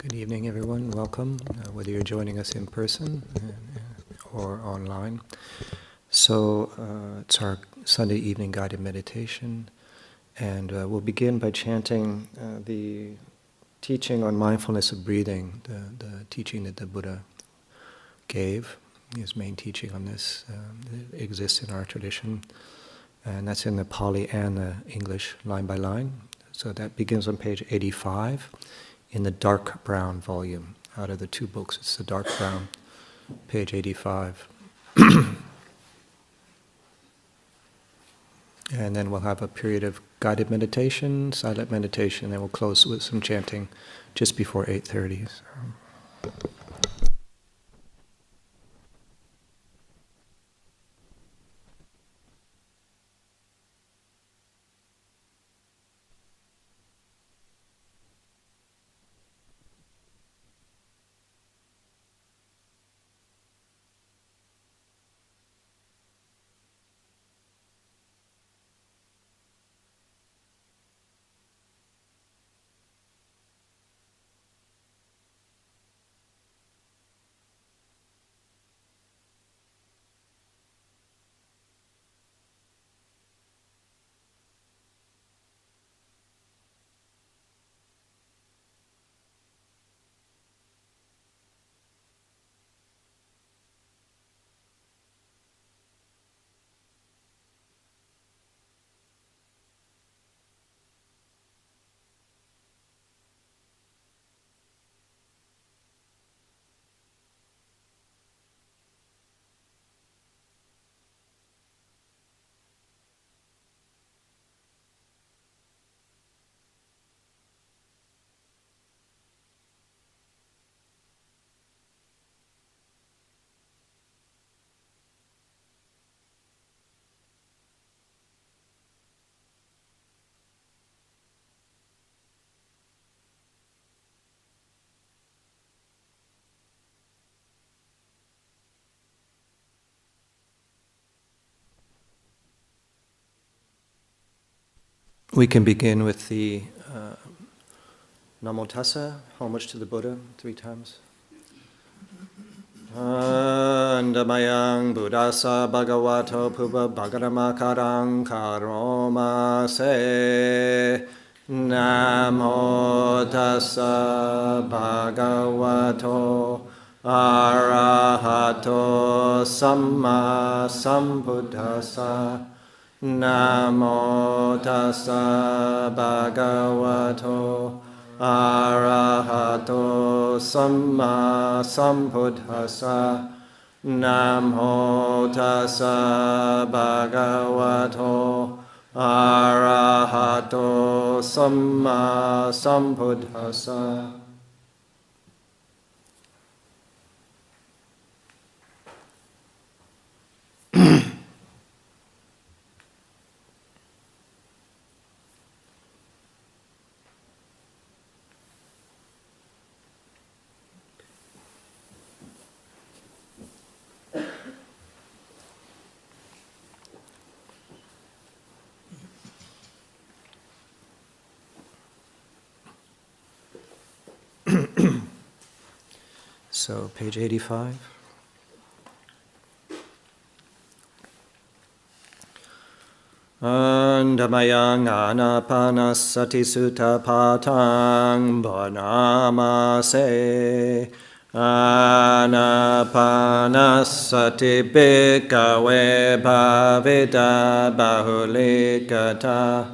Good evening, everyone. Welcome, whether you're joining us in person or online. So it's our Sunday evening guided meditation, and we'll begin by chanting the teaching on mindfulness of breathing, the teaching that the Buddha gave. His main teaching on this exists in our tradition, and that's in the Pali and the English line by line. So that begins on page 85 in the dark brown volume. Out of the two books, it's the dark brown, page 85. And then we'll have a period of guided meditation, silent meditation, and then we'll close with some chanting just before 8:30. So. We can begin with the Namo Tassa, homage to the Buddha, 3 times. Andamayang Buddhasa Bhagavato Puba Bhagavakarang Karoma Se Namo Tassa Bhagavato Arahato Samma Sambuddhassa Namo Tassa Bhagavato Arahato Samma Sambuddhassa Namo Tassa Bhagavato Arahato Samma Sambuddhassa. So, page 85. Andamayang anapanasati sutta patang bonamase anapanasati bhikkhave bhavita bahulikata.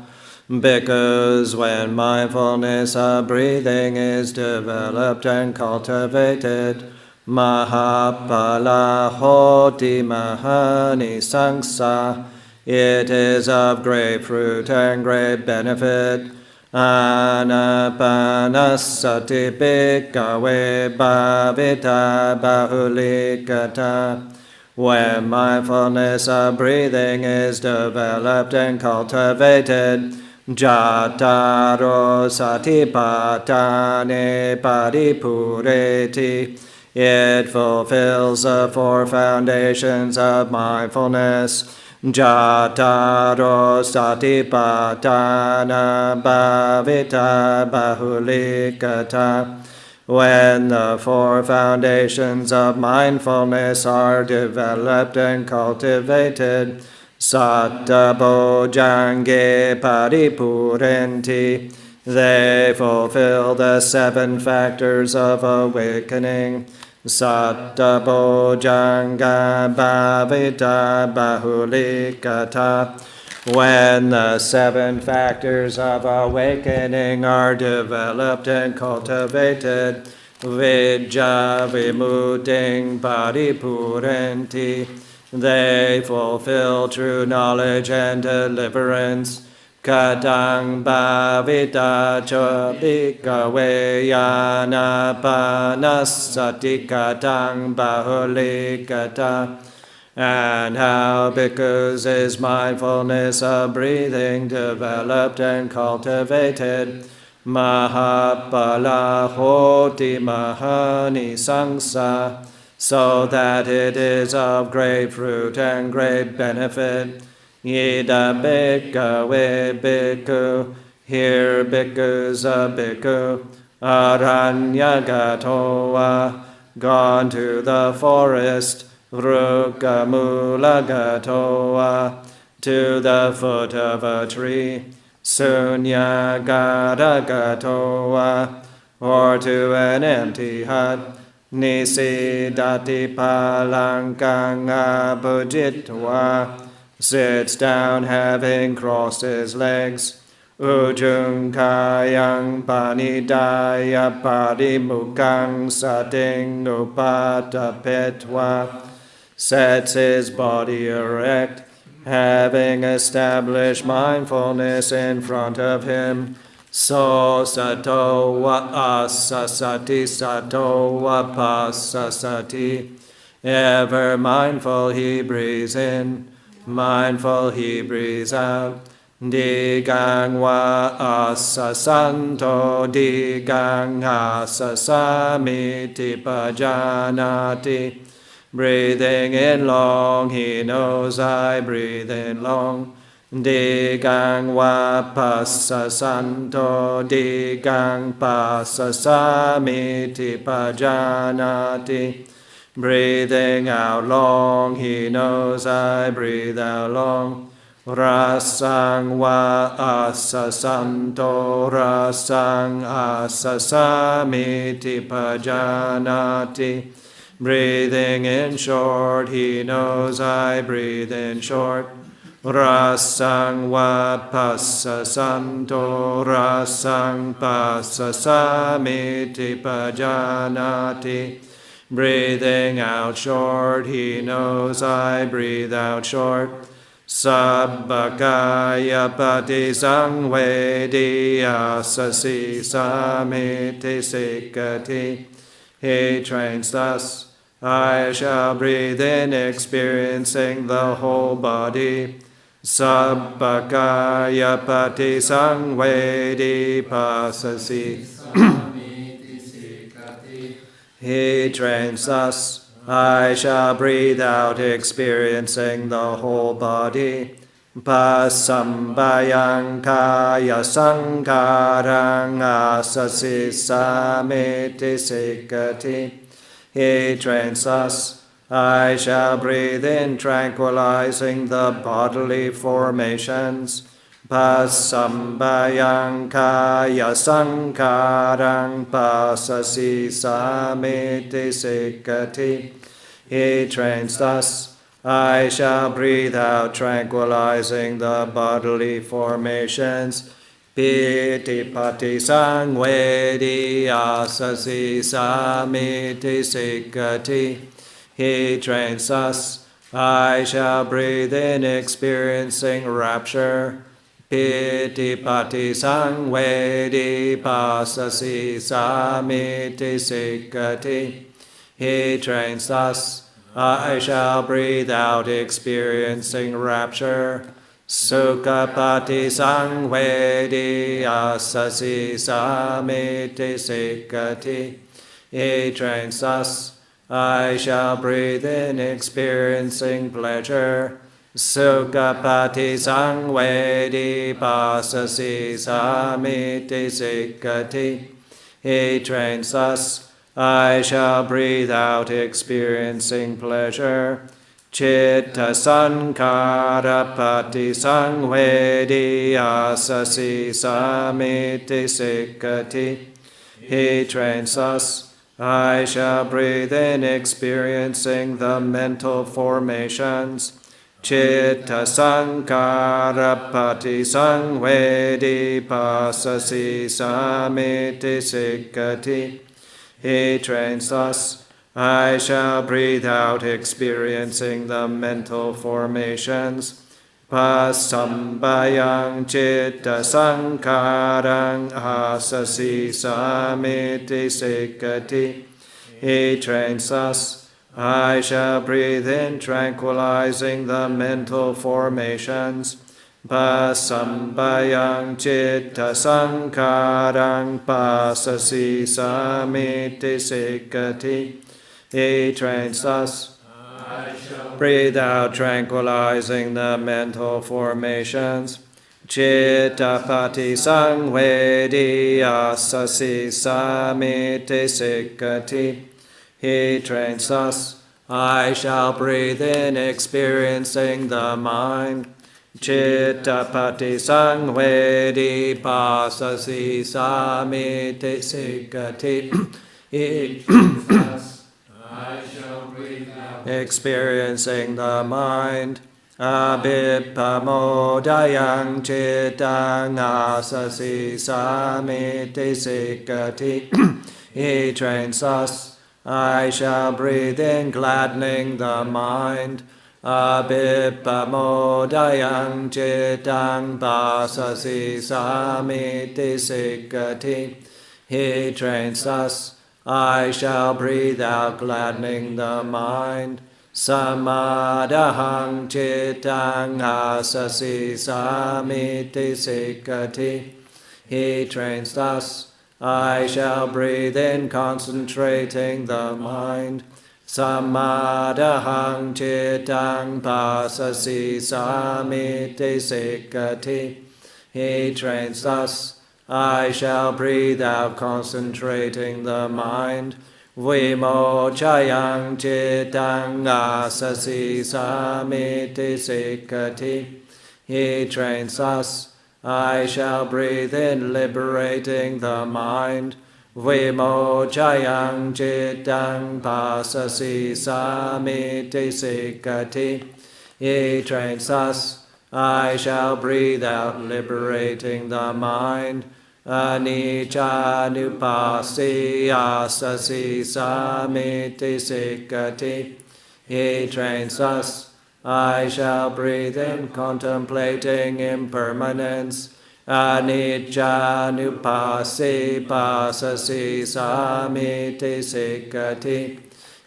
Because when mindfulness of breathing is developed and cultivated, mahapala hoti mahani sangsa, it is of great fruit and great benefit. Anapanasati bhikkhave bhavita bahulikata. When mindfulness of breathing is developed and cultivated, Jataro satipatane paripureti. It fulfills the 4 foundations of mindfulness. Jataro satipatana bhavita bahulikata. When the four foundations of mindfulness are developed and cultivated, Satta Bojjhange Paripurenti, they fulfill the 7 factors of awakening. Satta Bojjhanga Bhavita Bahulikata. When the 7 factors of awakening are developed and cultivated, Vijja Vimuting Paripurenti, they fulfill true knowledge and deliverance. Katang bhavita cha bhikkhave yanapanasati katang bahulikata. And how bhikkhus is mindfulness of breathing developed and cultivated. Mahapala hoti mahani sangsa, so that it is of great fruit and great benefit. Yida bhikkhave bhikkhu, here bhikkhus a bhikkhu, aranyagatoa, gone to the forest, Vrukamulagatoa, to the foot of a tree, Sunyagaragatoa, or to an empty hut, Nisidati palankanga bhujitva, sits down having crossed his legs, Ujungkayang panidaya parimukang sating upatapetva, sets his body erect, having established mindfulness in front of him. So sato wa asasati, sato wa pasasati. Ever mindful he breathes in, mindful he breathes out. Digang wa asasanto, digang asasamiti pajanati. Breathing in long, he knows I breathe in long. Digang va passasanto, digang passasamiti pajanati. Breathing out long, he knows I breathe out long. Rasang va assasanto, rasang assasamiti pajanati. Breathing in short, he knows I breathe in short. Rasang va passasanto, rasang passasamiti pajanati. Breathing out short, he knows I breathe out short. Sabbakaya patisangvedi asasi samiti sikkati. He trains thus, I shall breathe in, experiencing the whole body. Sabbakaya patisangvedi pasasi. He trains thus, I shall breathe out, experiencing the whole body. Pasambayang kaya sankarang asasi samiti sikkati. He trains us, I shall breathe in, tranquilizing the bodily formations. Pasambayang kaya sankarang pasasi samiti sikkati. He trains us, I shall breathe out, tranquilizing the bodily formations. Piti pati sangvedi asasi samiti sikkati. He trains us, I shall breathe in, experiencing rapture. Piti pati sangvedi pasasi samiti sikkati. He trains us, I shall breathe out, experiencing rapture. Sukhapati sangvedi asasi samiti sikkati. He trains us, I shall breathe in, experiencing pleasure. Sukhapati sangvedi pasasi samiti sikkati. He trains us. I shall breathe out experiencing pleasure. Chitta sankara pati sangvedi asasi samiti sikkati. He trains us. I shall breathe in experiencing the mental formations. Chitta sankara pati sangvedi pasasi samiti sikkati. He trains us. I shall breathe out experiencing the mental formations. Pasambayang chitta sankarang asasi samiti sikkati. He trains us. I shall breathe in tranquilizing the mental formations. Pasambayang chitta sankarang pasasi samiti sikkati. He trains us. Breathe out, tranquilizing the mental formations. Chittapati sangvedi asasi samiti sikkati. He trains us. I shall breathe in, experiencing the mind. Chittapati sangvedi pasasi samiti sikkati. He trains us. I shall breathe out, experiencing the mind. Abhipamodayang chittang asasi samiti sikkati. He trains us. I shall breathe in, gladdening the mind. Abhipamodayang chittang pasasi samiti sikkati. He trains us. I shall breathe out, gladdening the mind. Samadahang chittang asasi samiti sikkati. He trains us. I shall breathe in, concentrating the mind. Samadahang chittang pasasi samiti sikkati. He trains us. I shall breathe out, concentrating the mind. Vimochayang chittang asasi samiti sikkati. He trains us. I shall breathe in, liberating the mind. Vimochayang chittang pasasi samiti sikkati. He trains us. I shall breathe out, liberating the mind. Anicca nupasi asasi samiti sikkati. He trains us. I shall breathe in, contemplating impermanence. Anicca nupasi pasasi samiti sikkati.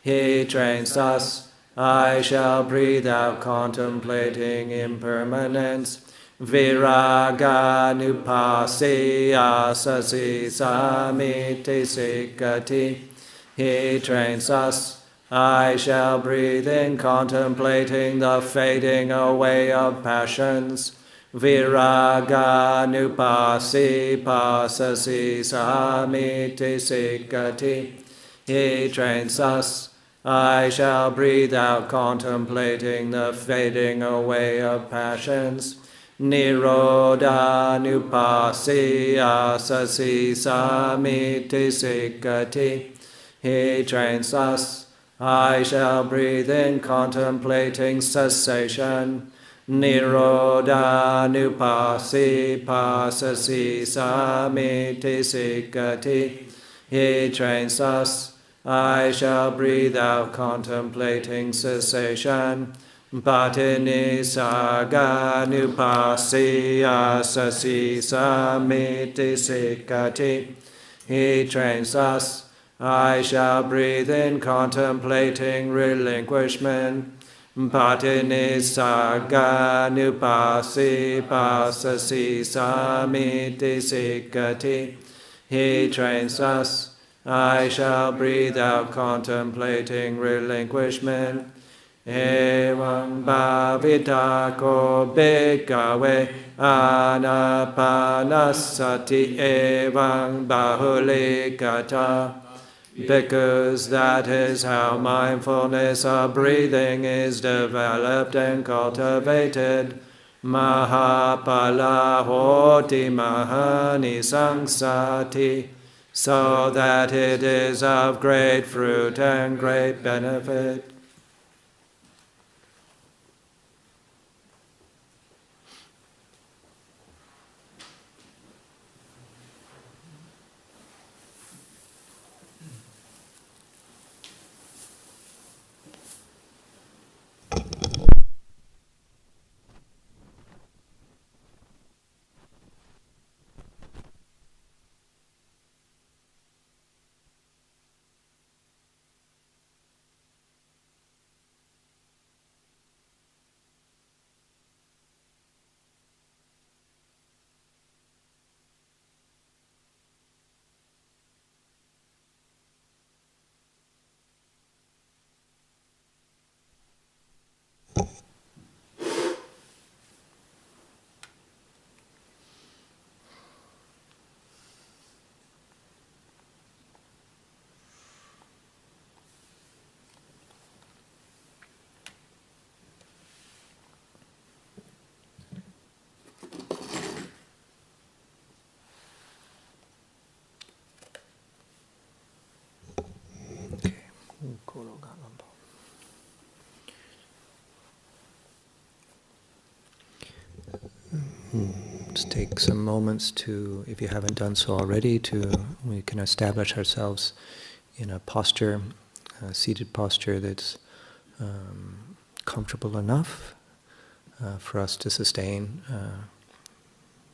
He trains us. I shall breathe out, contemplating impermanence. Viraga nupasi asasi samiti sikkati. He trains us. I shall breathe in, contemplating the fading away of passions. Viraga nupasi pasasi samiti sikkati. He trains us. I shall breathe out, contemplating the fading away of passions. Nirodha nupasi asasi samiti sikkati. He trains us. I shall breathe in, contemplating cessation. Nirodha nupasi pasasi samiti sikkati. He trains us. I shall breathe out, contemplating cessation. Patini saga nupasi asasi samiti sikkati. He trains us. I shall breathe in, contemplating relinquishment. Patini saga nupasi pasasi samiti sikkati. He trains us. I shall breathe out, contemplating relinquishment. Evam bhavitako bhikkhave Anapanasati evang bahulikata. Because that is how mindfulness of breathing is developed and cultivated. Mahapala hoti mahani sangsati, so that it is of great fruit and great benefit. Just take some moments to, if you haven't done so already, we can establish ourselves in a posture, a seated posture that's comfortable enough for us to sustain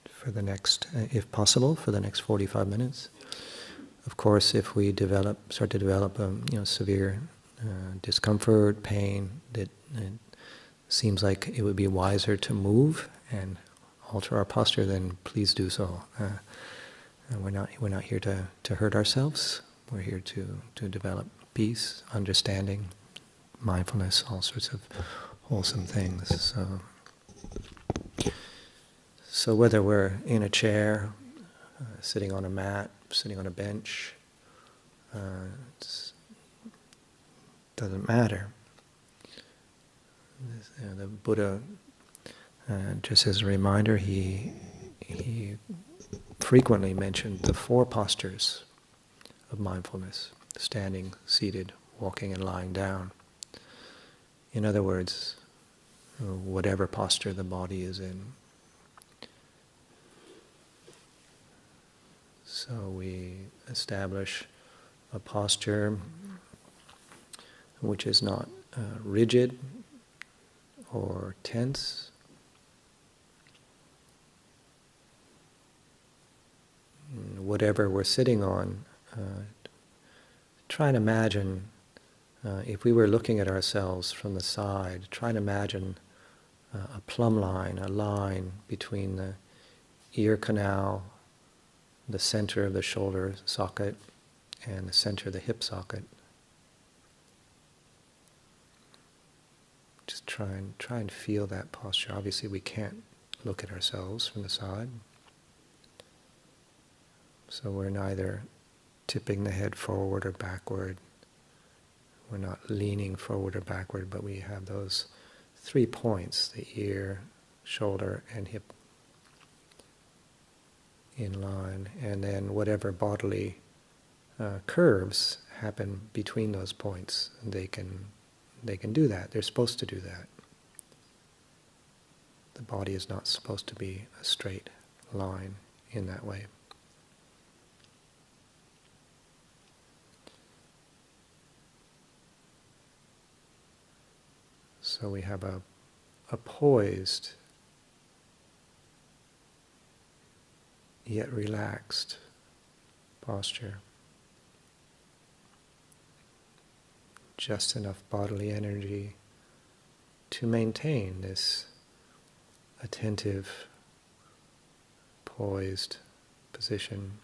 for the next, if possible, for the next 45 minutes. Of course, if we start to develop severe discomfort, pain, that it seems like it would be wiser to move and alter our posture, then please do so. We're not here to hurt ourselves. We're here to develop peace, understanding, mindfulness, all sorts of wholesome things. So whether we're in a chair, sitting on a mat, sitting on a bench, it doesn't matter. The Buddha, just as a reminder, he frequently mentioned the 4 postures of mindfulness: standing, seated, walking, and lying down. In other words, whatever posture the body is in. So we establish a posture which is not rigid or tense. Whatever we're sitting on, try and imagine, if we were looking at ourselves from the side, try and imagine a plumb line, a line between the ear canal, the center of the shoulder socket, and the center of the hip socket. Just try and feel that posture. Obviously, we can't look at ourselves from the side. So we're neither tipping the head forward or backward. We're not leaning forward or backward, but we have those 3 points, the ear, shoulder, and hip, in line. And then whatever bodily curves happen between those points, they can do that. They're supposed to do that. The body is not supposed to be a straight line in that way. So we have a poised, yet relaxed posture. Just enough bodily energy to maintain this attentive, poised position.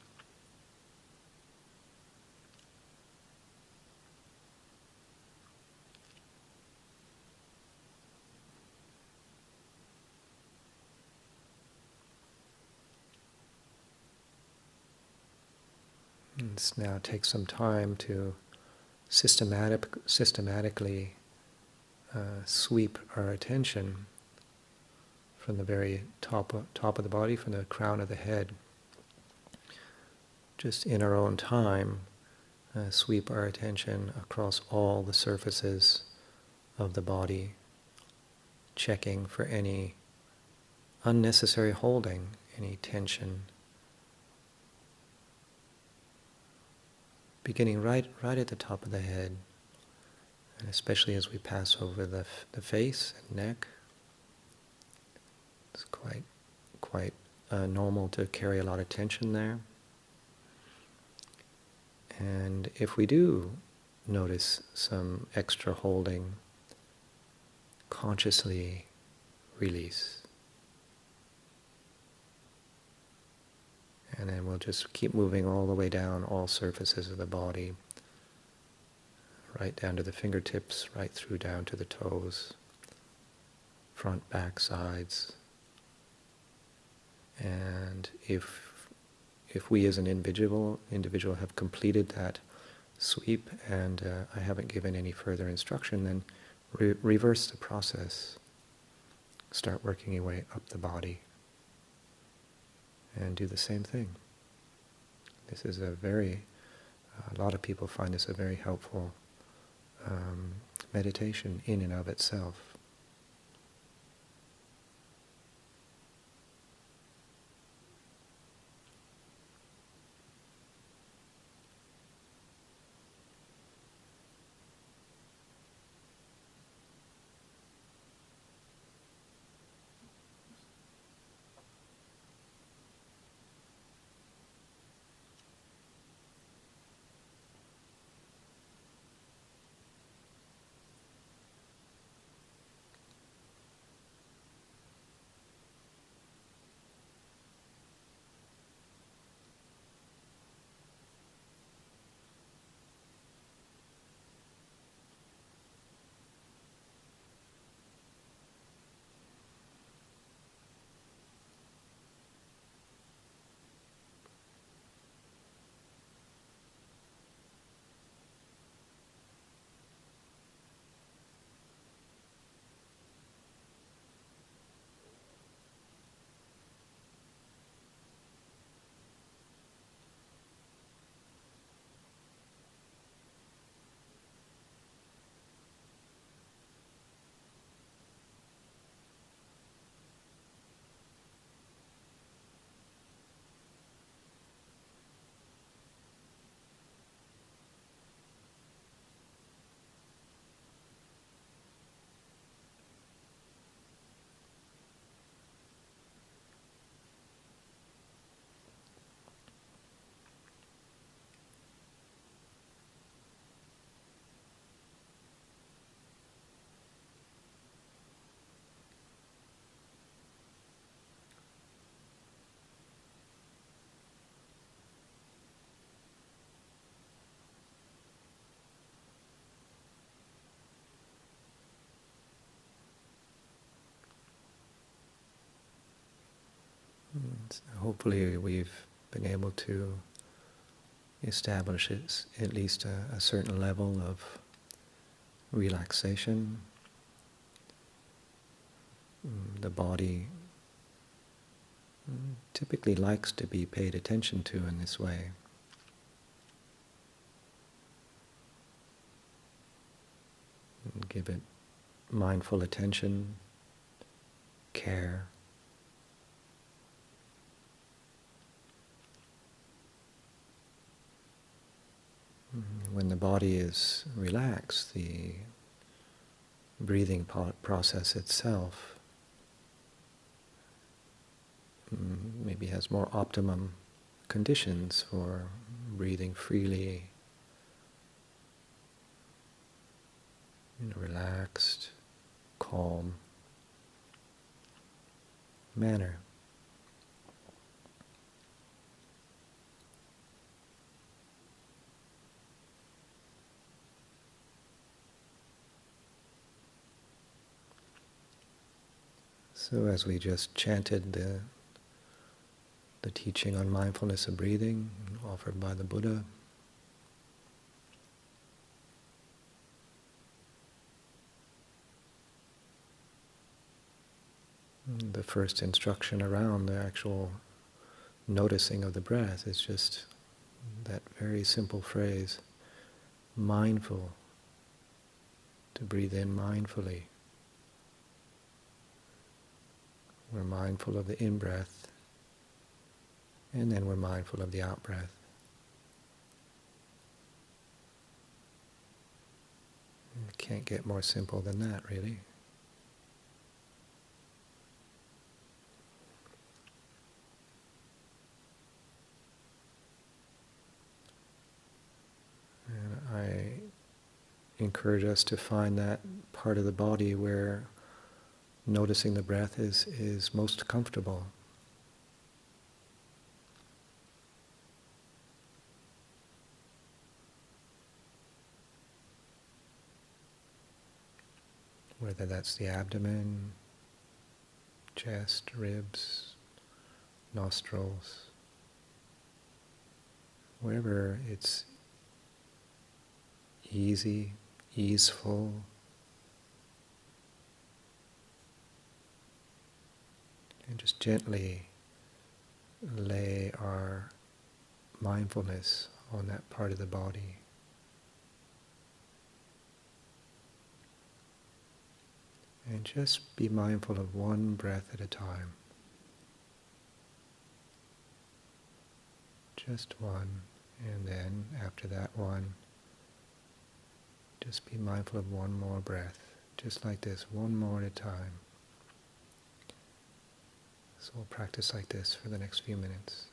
Let's now take some time to systematically sweep our attention from the very top of the body, from the crown of the head. Just in our own time, sweep our attention across all the surfaces of the body, checking for any unnecessary holding, any tension. Beginning right at the top of the head, and especially as we pass over the face and neck. It's quite normal to carry a lot of tension there. And if we do notice some extra holding, consciously release. And then we'll just keep moving all the way down all surfaces of the body, right down to the fingertips, right through down to the toes, front, back, sides. And if we as an individual have completed that sweep and I haven't given any further instruction, then reverse the process. Start working your way up the body and do the same thing. This is a lot of people find this a very helpful meditation in and of itself. Hopefully we've been able to establish at least a certain level of relaxation. The body typically likes to be paid attention to in this way. And give it mindful attention, care. When the body is relaxed, the breathing process itself maybe has more optimum conditions for breathing freely, in a relaxed, calm manner. So as we just chanted the teaching on mindfulness of breathing, offered by the Buddha. The first instruction around the actual noticing of the breath is just that very simple phrase, mindful, to breathe in mindfully. We're mindful of the in-breath, and then we're mindful of the out-breath. It can't get more simple than that, really. And I encourage us to find that part of the body where noticing the breath is most comfortable. Whether that's the abdomen, chest, ribs, nostrils, wherever it's easy, easeful, and just gently lay our mindfulness on that part of the body. And just be mindful of one breath at a time. Just one, and then after that one, just be mindful of one more breath, just like this, one more at a time. So we'll practice like this for the next few minutes.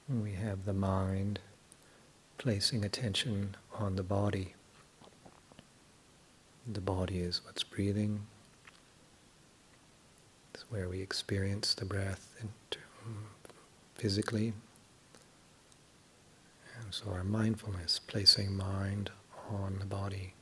We have the mind placing attention on the body. The body is what's breathing, where we experience the breath physically. And so our mindfulness, placing mind on the body.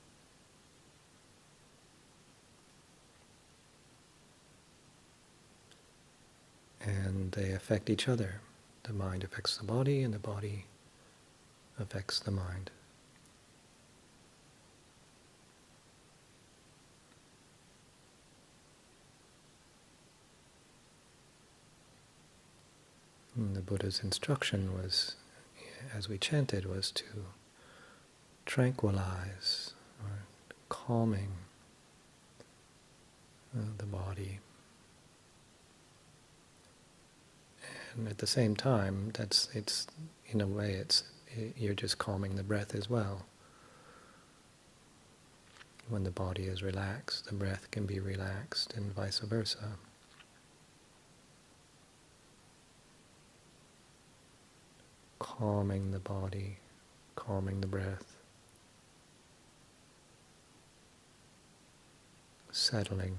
And they affect each other. The mind affects the body, and the body affects the mind. And the Buddha's instruction was, as we chanted, was to tranquilize or calming the body. And at the same time, it's in a way you're just calming the breath as well. When the body is relaxed, the breath can be relaxed, and vice versa. Calming the body, calming the breath, settling.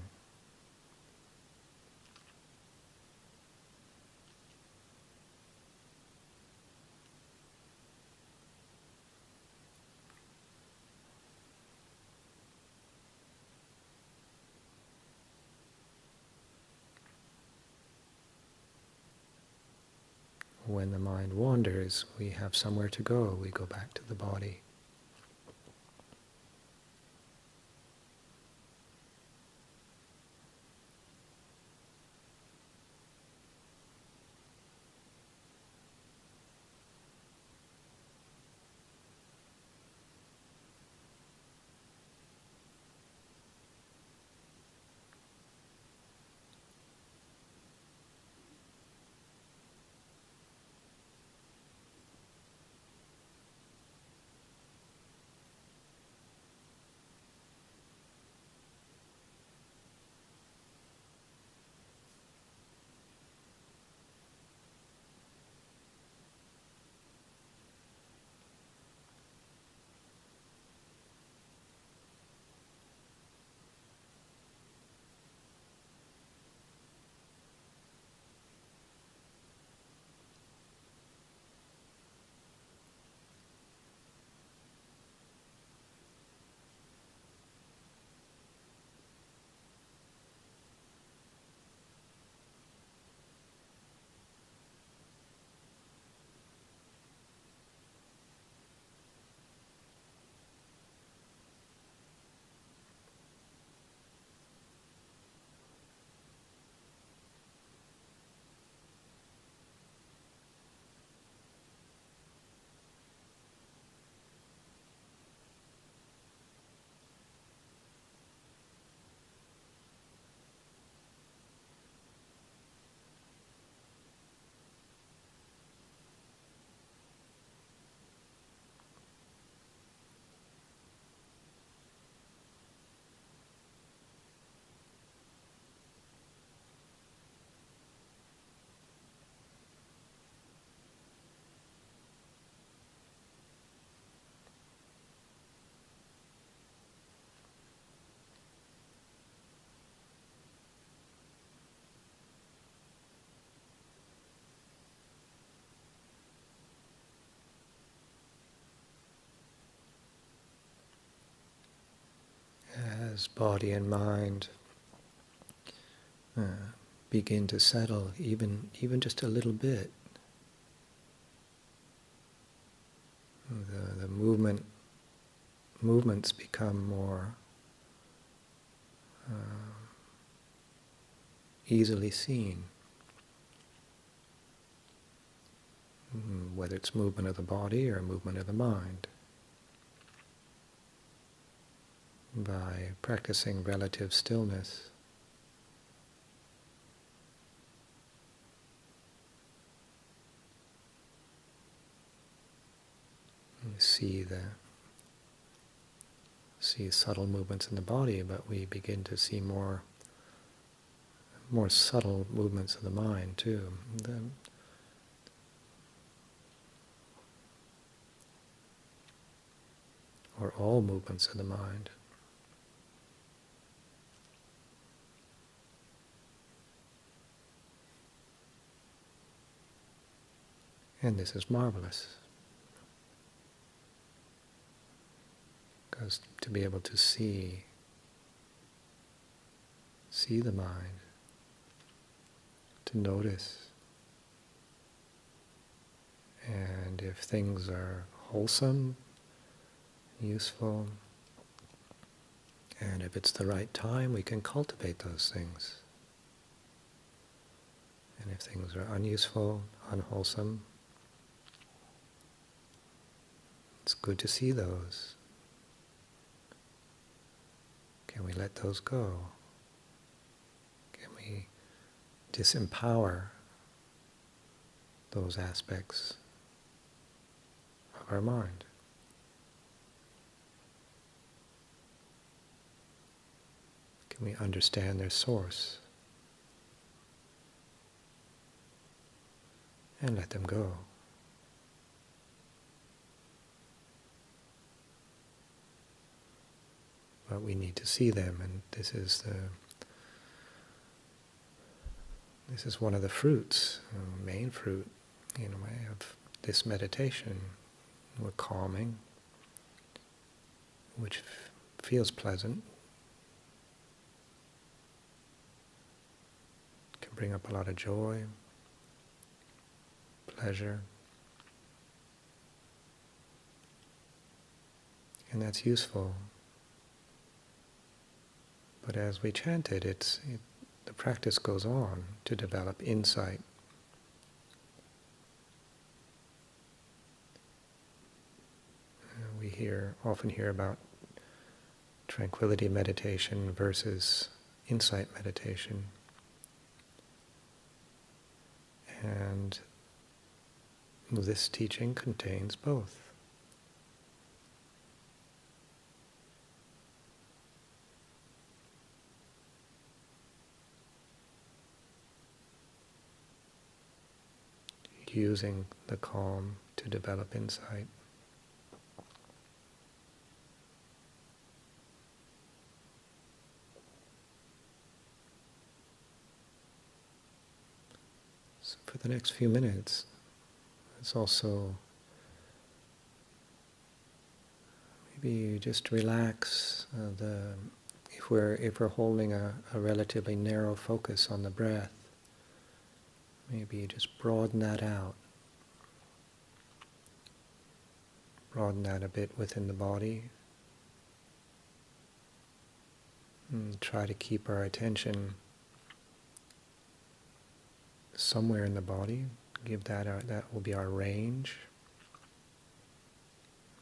When the mind wanders, we have somewhere to go. We go back to the body. As body and mind begin to settle, even just a little bit, the movements become more easily seen. Whether it's movement of the body or movement of the mind. By practicing relative stillness, you see subtle movements in the body, but we begin to see more subtle movements of the mind too. Or all movements of the mind. And this is marvelous. Because to be able to see the mind, to notice, and if things are wholesome, useful, and if it's the right time, we can cultivate those things. And if things are unuseful, unwholesome, it's good to see those. Can we let those go? Can we disempower those aspects of our mind? Can we understand their source and let them go? But we need to see them, and this is one of the fruits, main fruit, of this meditation. We're calming, which feels pleasant, can bring up a lot of joy, pleasure, and that's useful. But as we chant it, the practice goes on to develop insight. We often hear about tranquility meditation versus insight meditation. And this teaching contains both. Using the calm to develop insight. So for the next few minutes, it's also maybe just relax if we're holding a relatively narrow focus on the breath. Maybe just broaden that out. Broaden that a bit within the body. And try to keep our attention somewhere in the body. Give that will be our range.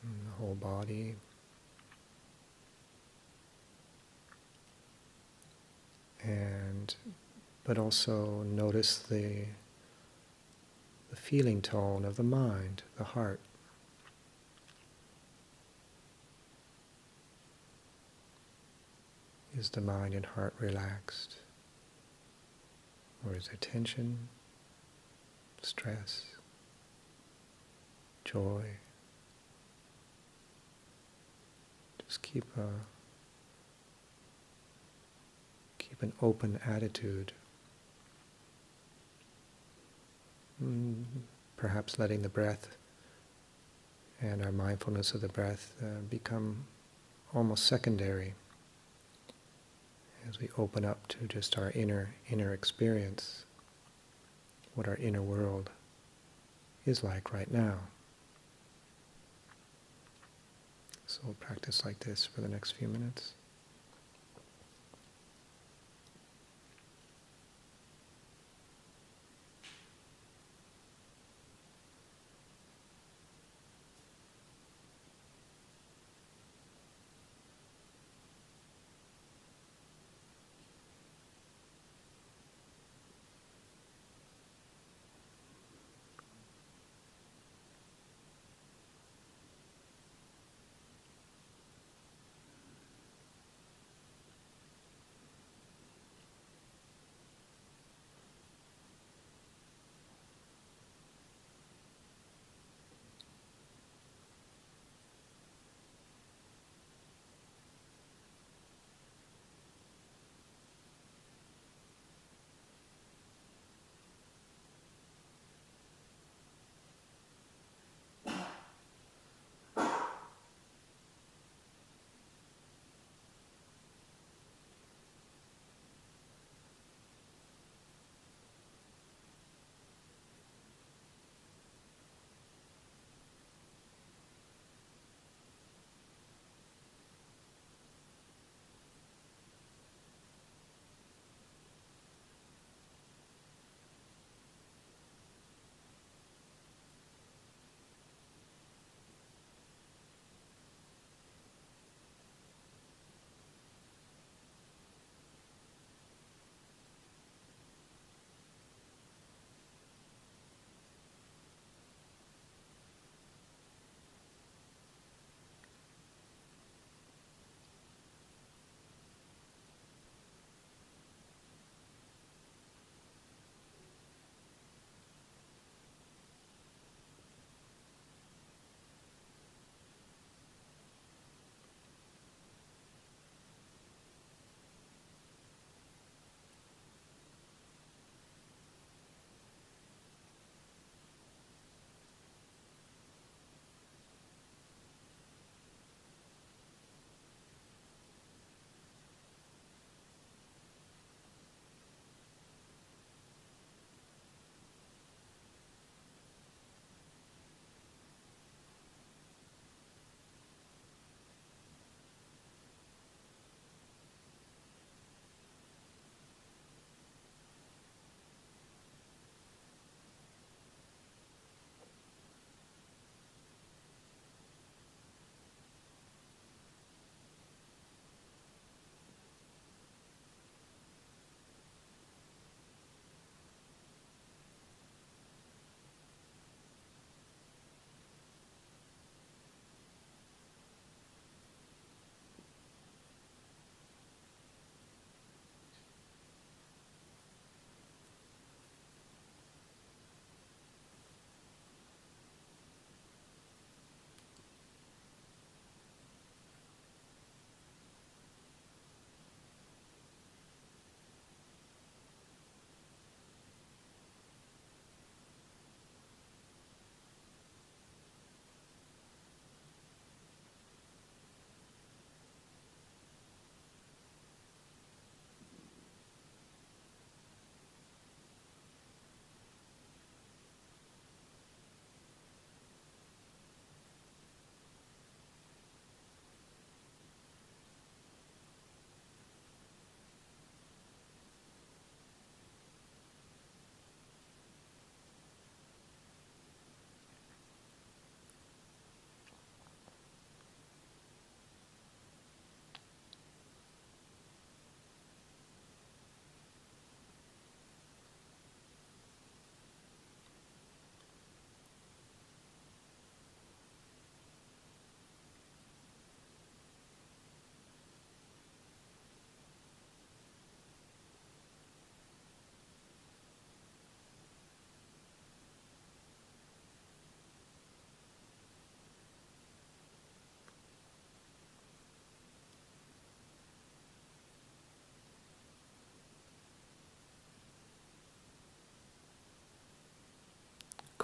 And the whole body. But also notice the feeling tone of the mind, the heart. Is the mind and heart relaxed? Or is there tension, stress, joy? Just keep an open attitude. Perhaps letting the breath and our mindfulness of the breath become almost secondary as we open up to just our inner experience, what our inner world is like right now. So we'll practice like this for the next few minutes.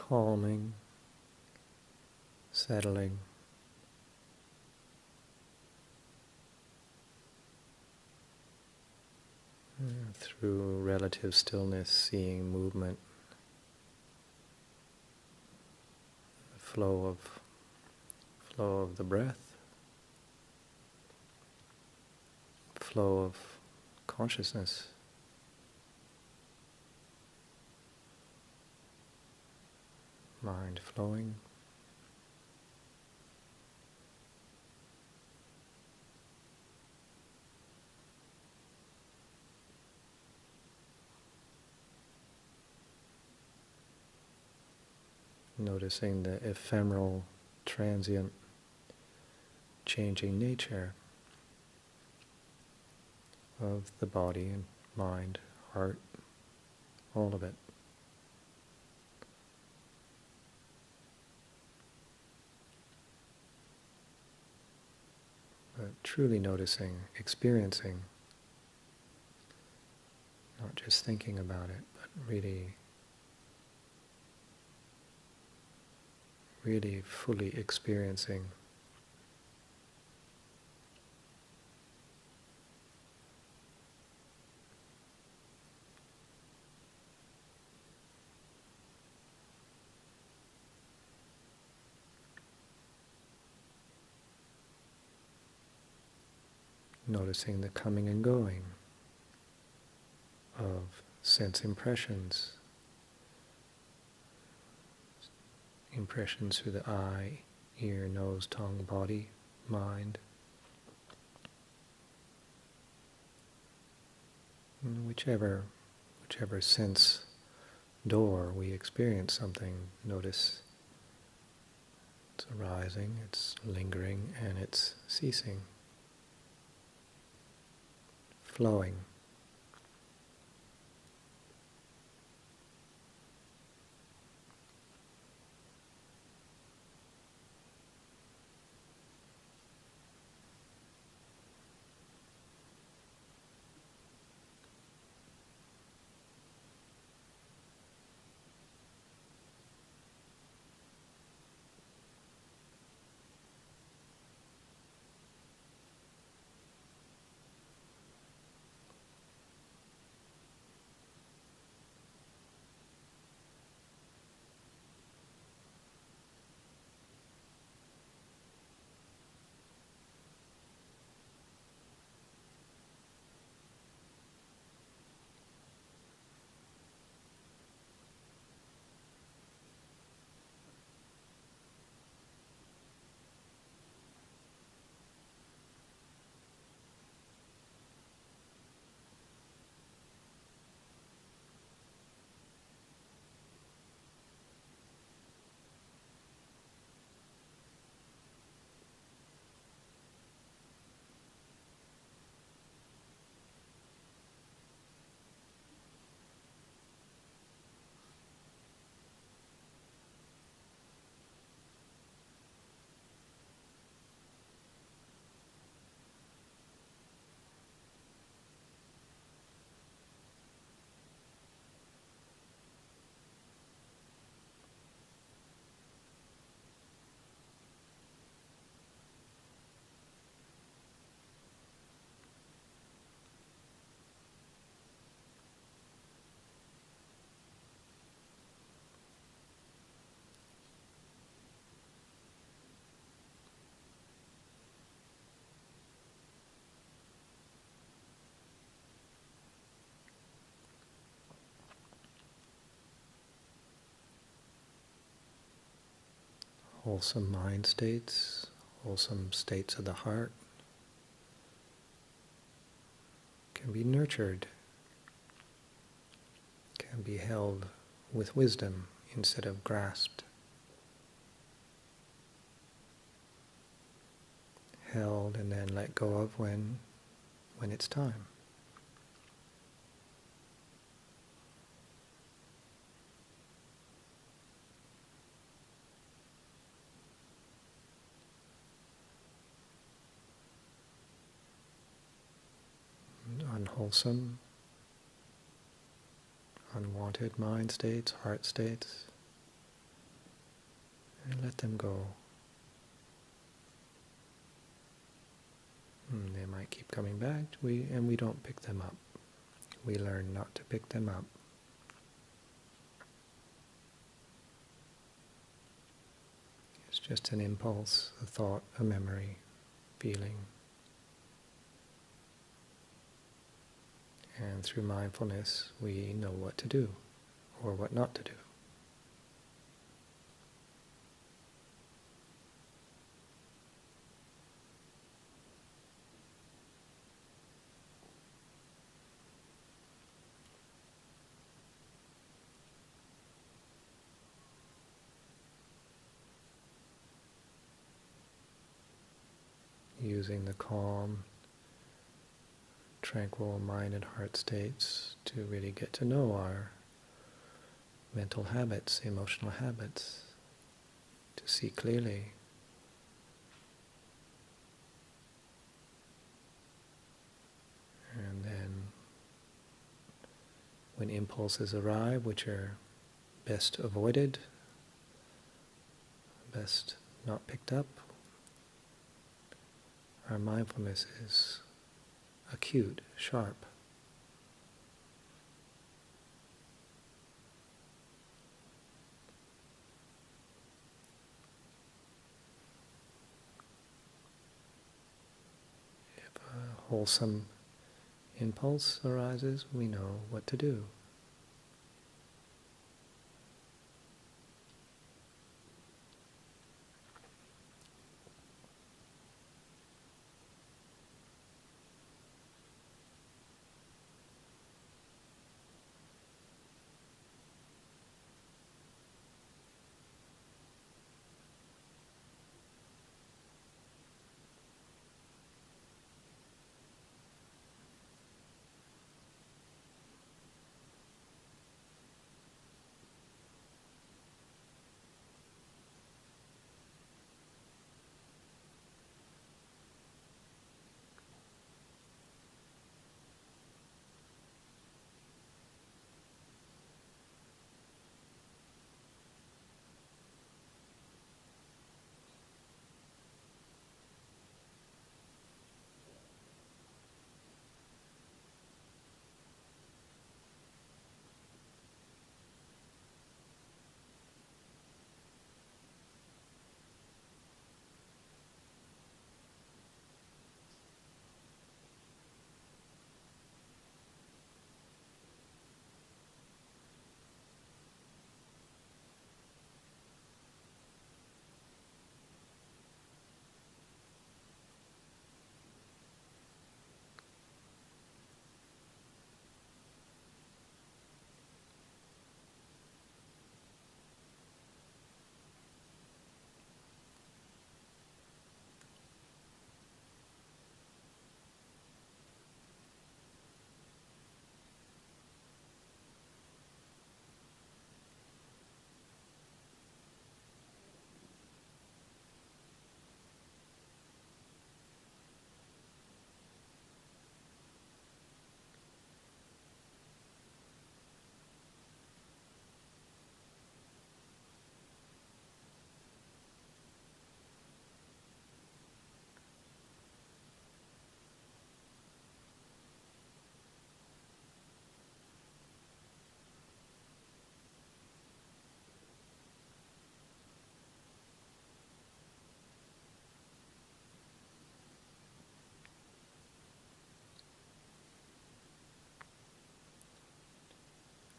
calming, settling. Through relative stillness, seeing movement, the flow of the breath, flow of consciousness. Mind flowing. Noticing the ephemeral, transient, changing nature of the body and mind, heart, all of it. But truly noticing, experiencing, not just thinking about it, but really fully experiencing. Noticing the coming and going of sense impressions. Impressions through the eye, ear, nose, tongue, body, mind. And whichever sense door we experience something, notice it's arising, it's lingering, and it's ceasing, flowing. Wholesome mind states, wholesome states of the heart can be nurtured, can be held with wisdom instead of grasped. Held and then let go of when it's time. Unwholesome, unwanted mind states, heart states, and let them go. They might keep coming back, and we don't pick them up. We learn not to pick them up. It's just an impulse, a thought, a memory, feeling. And through mindfulness, we know what to do or what not to do. Using the calm, tranquil mind and heart states to really get to know our mental habits, emotional habits, to see clearly. And then when impulses arrive, which are best avoided, best not picked up, our mindfulness is acute, sharp. If a wholesome impulse arises, we know what to do.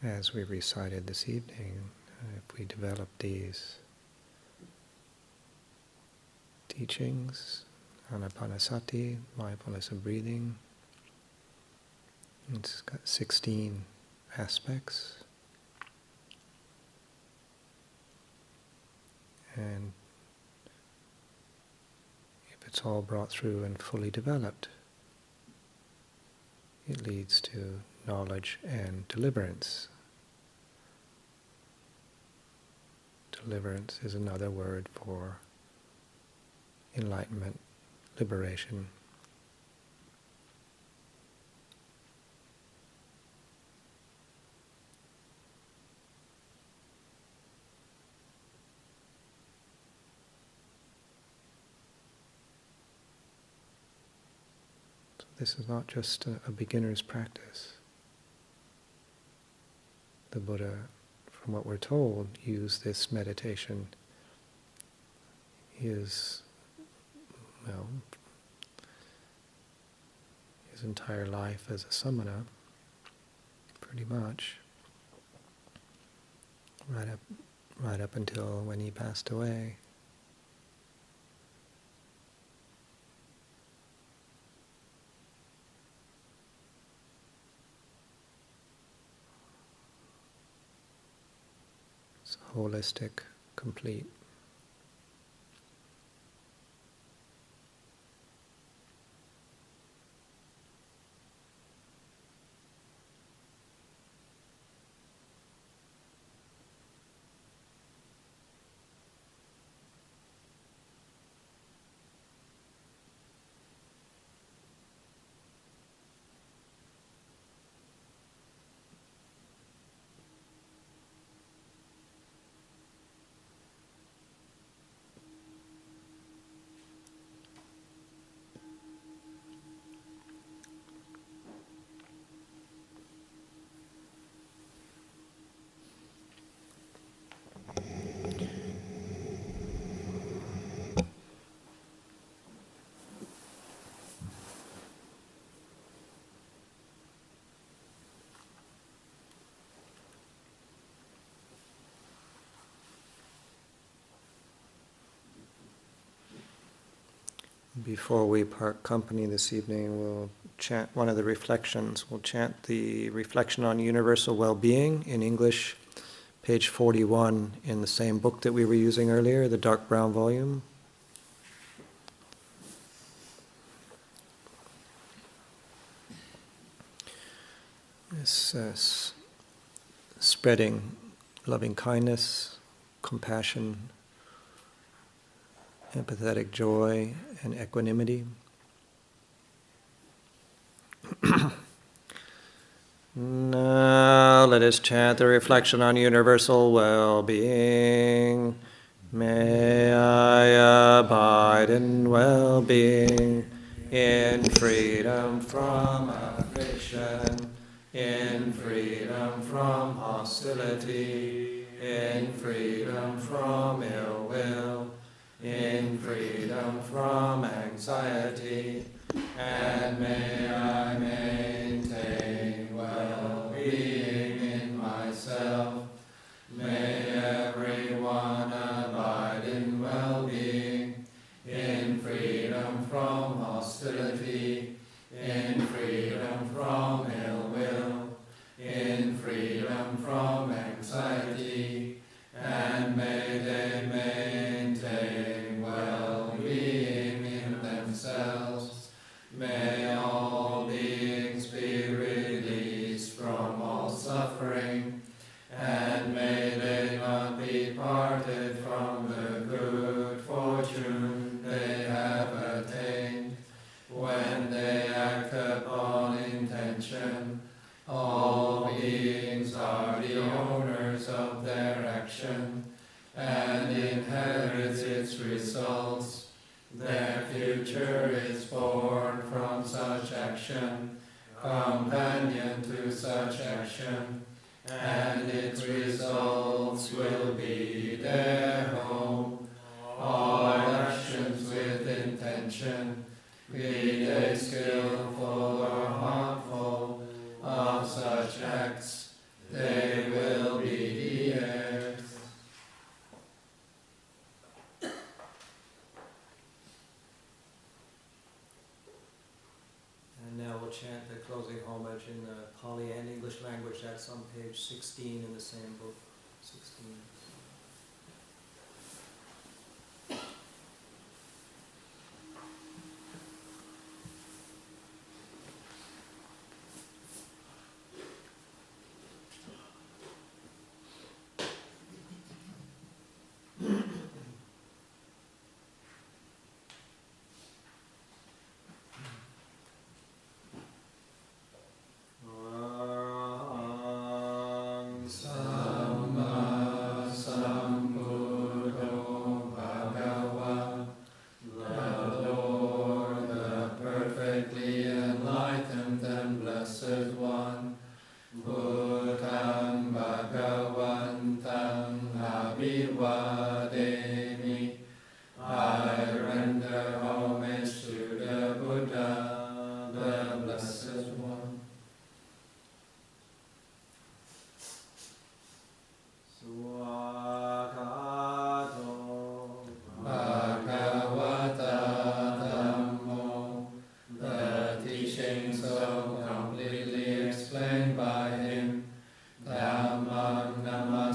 As we recited this evening, if we develop these teachings, anapanasati, mindfulness of breathing, it's got 16 aspects. And if it's all brought through and fully developed, it leads to knowledge and deliverance. Deliverance is another word for enlightenment, liberation. This is not just a beginner's practice. The Buddha, from what we're told, used this meditation his entire life as a samana, pretty much, right up until when he passed away. It's holistic, complete. Before we part company this evening, we'll chant one of the reflections. We'll chant the reflection on universal well-being in English, page 41 in the same book that we were using earlier, the dark brown volume. This spreading loving kindness, compassion, empathetic joy, and equanimity. Now let us chant the reflection on universal well-being. May I abide in well-being, in freedom from affliction, in freedom from hostility, in freedom from ill will, in freedom from anxiety, and may I maintain well-being in myself. May everyone abide in well-being, in freedom from hostility, in freedom from ill will, in freedom from anxiety, and may they maintain well-being in themselves. May all beings be released from all suffering, and may they not be parted from the good fortune they have attained. When they act upon intention, all beings are the owners of their action, and inherit its results. Their future is born from such action, companion to such action, and its results will be their home. All actions with intention, be they skillful or harmful, of such acts they will be the heirs. And now we'll chant the closing homage in the Pali and English language. That's on page 16 in the same book. 16. Samma Dhammang